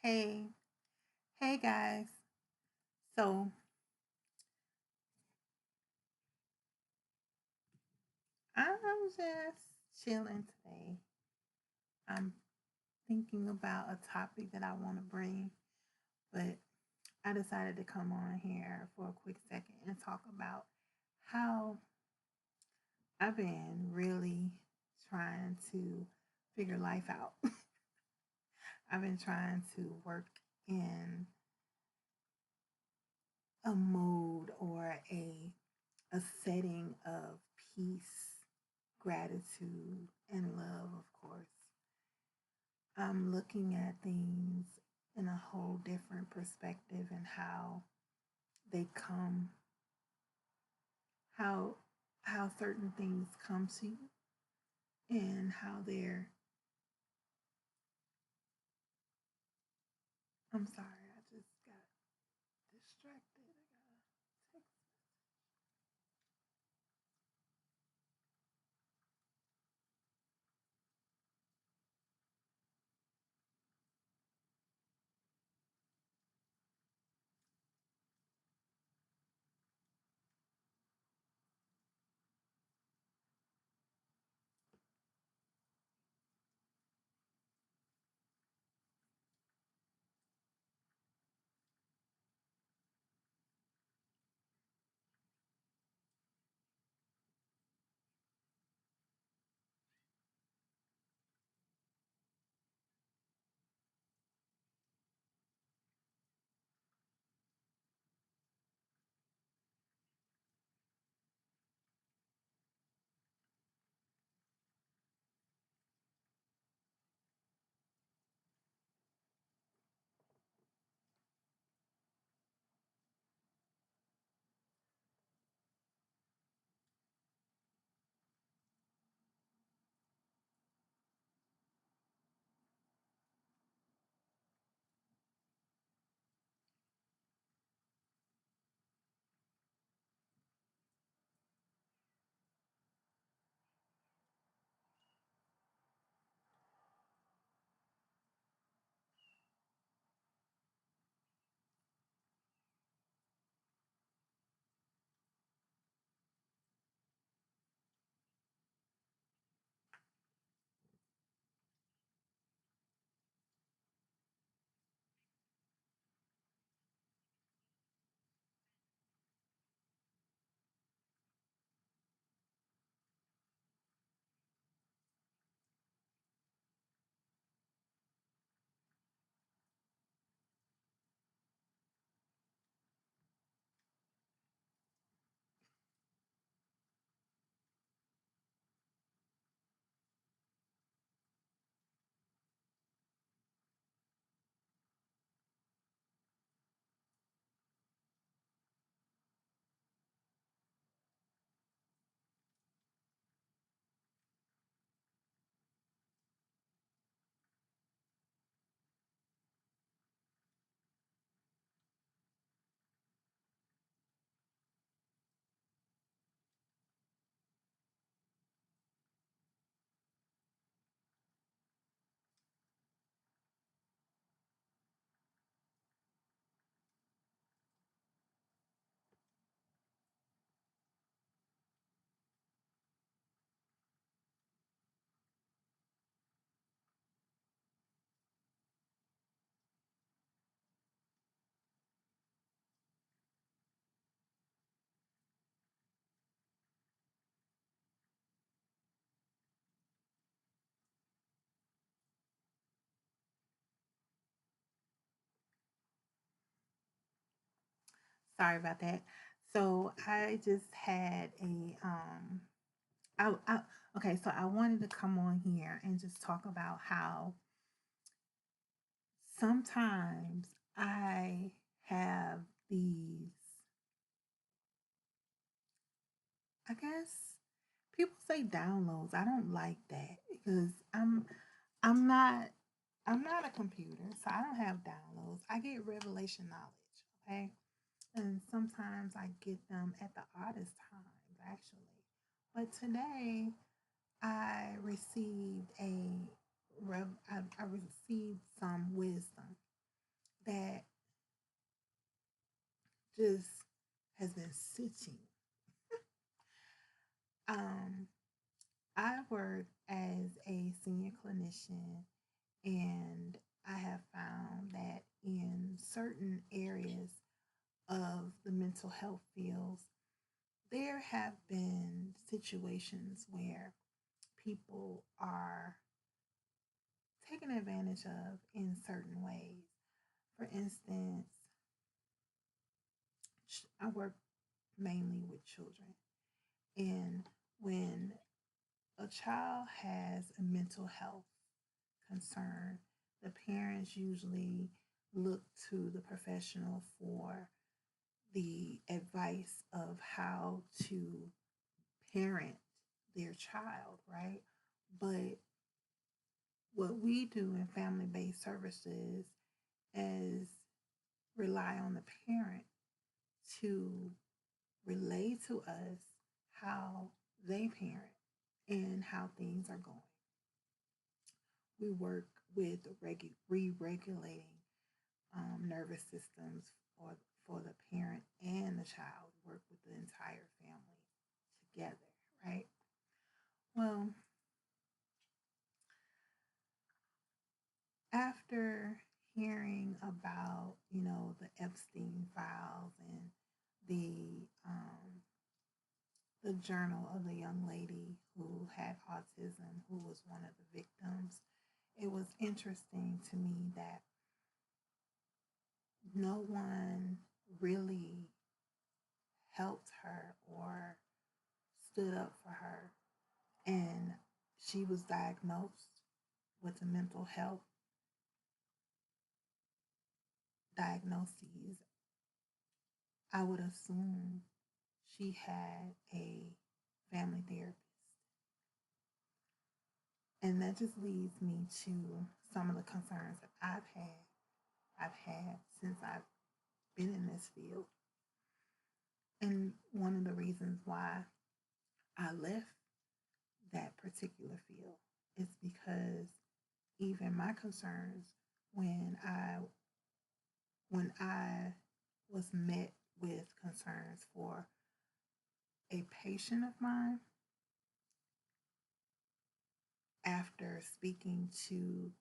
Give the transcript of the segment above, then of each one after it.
Hey, hey guys. So I'm just chilling today. I'm thinking about a topic that I want to bring, but I decided to come on here for a quick second and talk about how I've been really trying to figure life out. I've been trying to work in a mode or a setting of peace, gratitude, and love, of course. I'm looking at things in a whole different perspective and how they come, how how certain things come to you and how they're I'm sorry, I just got distracted. I got a text. Sorry about that. So I just had I okay, so I wanted to come on here and just talk about how sometimes I have these, I guess people say downloads. I don't like that because I'm not I'm not a computer, so I don't have downloads. I get revelation knowledge, okay? And sometimes I get them at the oddest times actually. But today I received I received some wisdom. that just has been sitting. Um, I work as a senior clinician, and I have found that in certain areas of the mental health fields, there have been situations where people are taken advantage of in certain ways. For instance, I work mainly with children, and when a child has a mental health concern, the parents usually look to the professional for the advice of how to parent their child, right? But what we do in family based services is rely on the parent to relay to us how they parent and how things are going. We work with re-regulating nervous systems for the parent and the child. We work with the entire family together, right? Well, after hearing about the Epstein files and the journal of the young lady who had autism, who was one of the victims, it was interesting to me that no one really helped her or stood up for her. And she was diagnosed with a mental health diagnoses. I would assume she had a family therapist. And that just leads me to some of the concerns that I've had since I've been in this field. And one of the reasons why I left that particular field is because even my concerns when I was met with concerns for a patient of mine after speaking to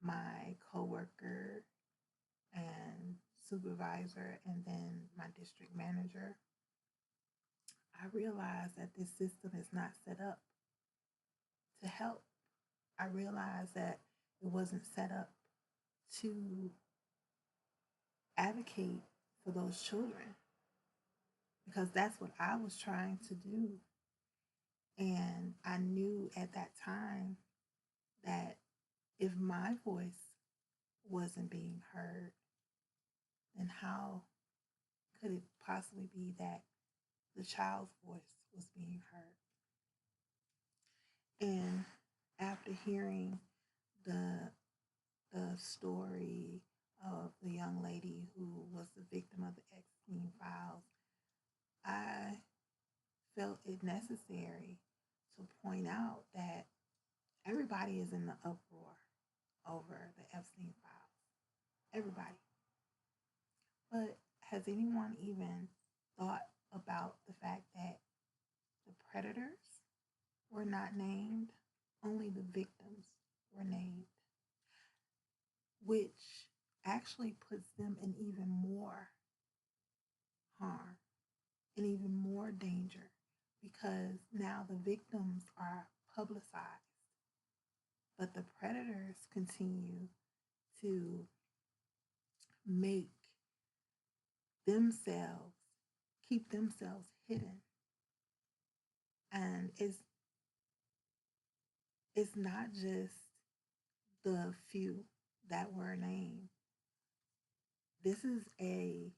my coworker and supervisor and then my district manager, I realized that this system is not set up to help. I realized that it wasn't set up to advocate for those children because that's what I was trying to do. And I knew at that time that if my voice wasn't being heard, then how could it possibly be that the child's voice was being heard? And after hearing the story of the young lady who was the victim of the Epstein files, I felt it necessary to point out that everybody is in the uproar over the Epstein files. Everybody. But has anyone even thought about the fact that the predators were not named? Only the victims were named, which actually puts them in even more harm and even more danger because now the victims are publicized, but the predators continue to make themselves, keep themselves hidden. And it's not just the few that were named. This is a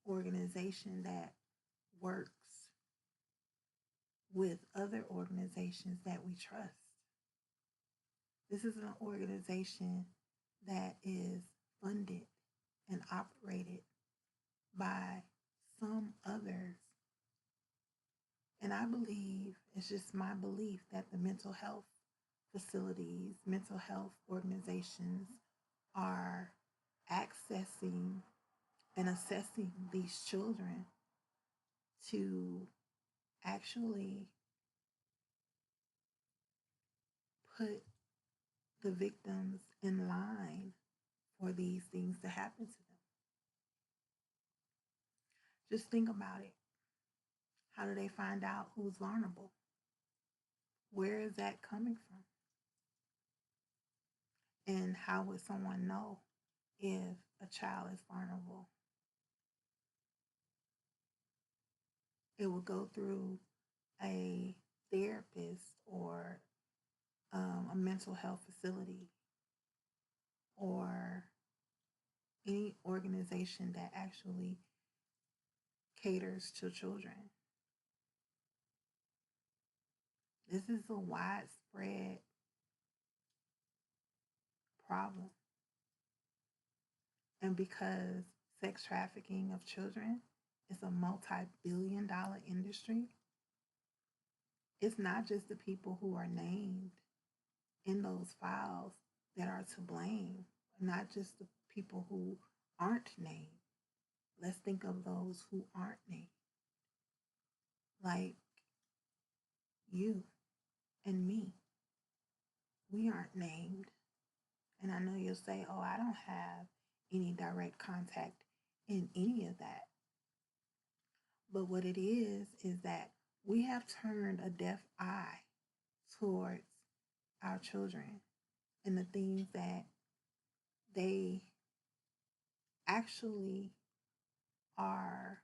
organization that works with other organizations that we trust. This is an organization that is funded and operated by some others. And I believe, it's just my belief, that the mental health facilities, mental health organizations are accessing and assessing these children to actually put the victims in line for these things to happen to them. Just think about it. How do they find out who's vulnerable? Where is that coming from? And how would someone know if a child is vulnerable? It will go through a therapist or a mental health facility or any organization that actually caters to children. This is a widespread problem. And because sex trafficking of children is a multi-billion-dollar industry, it's not just the people who are named in those files that are to blame, not just the people who aren't named. Let's think of those who aren't named, like you and me. We aren't named. And I know you'll say, oh, I don't have any direct contact in any of that. But what it is that we have turned a deaf eye towards our children and the things that they actually are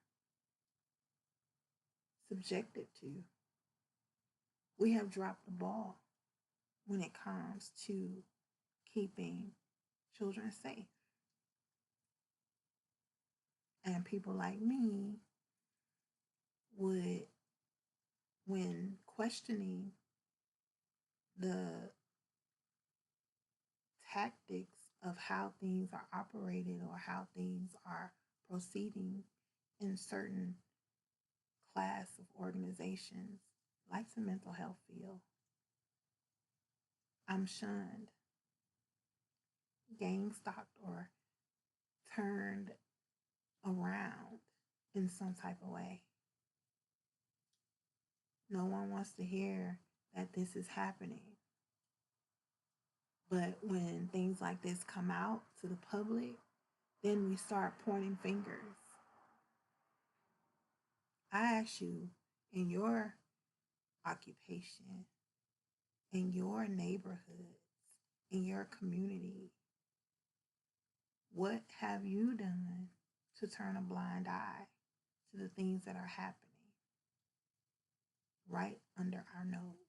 subjected to. We have dropped the ball when it comes to keeping children safe. And people like me would, when questioning the tactics of how things are operated or how things are proceeding in certain class of organizations like the mental health field, I'm shunned, gang stalked, or turned around in some type of way. No one wants to hear that this is happening. But when things like this come out to the public, then we start pointing fingers. I ask you, in your occupation, in your neighborhoods, in your community, what have you done to turn a blind eye to the things that are happening right under our nose?